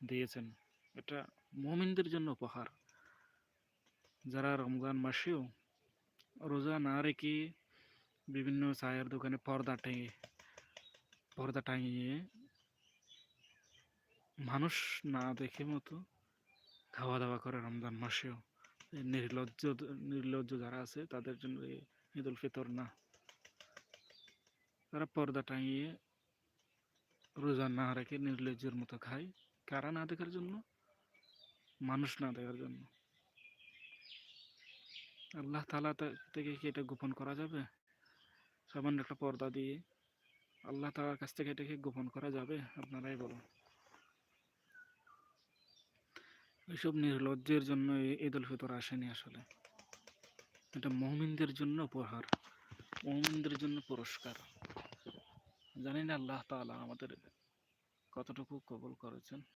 দিয়েছেন। এটা মুমিনদের জন্য উপহার, যারা রমজান মাসেও রোজা না রেখে বিভিন্ন চায়ের দোকানে পর্দা টাঙিয়ে মানুষ না দেখে মতো খাওয়া দাওয়া করে রমজান মাসেও। এই নির্লজ্জ যারা আছে তাদের জন্য এই ঈদ উল ফিতর না। তারা পর্দা টাঙিয়ে রোজা না রেখে নির্লজ্জের মতো খায়, কারা না দেখার জন্য? মানুষ না দেখার জন্য। আল্লাহ তাআলা থেকে কি এটা গোপন করা যাবে? সামান্য একটা পর্দা দিয়ে আল্লাহ তাআলার কাছ থেকে এটাকে গোপন করা যাবে? আপনারাই বলুন। এইসব নির্লজ্জের জন্য ঈদ উল ফিতর আসেনি আসলে। এটা মুমিনদের জন্য উপহার, মুমিনদের জন্য পুরস্কার। জানি না আল্লাহ তাআলা আমাদের কতটুকু কবুল করেছেন।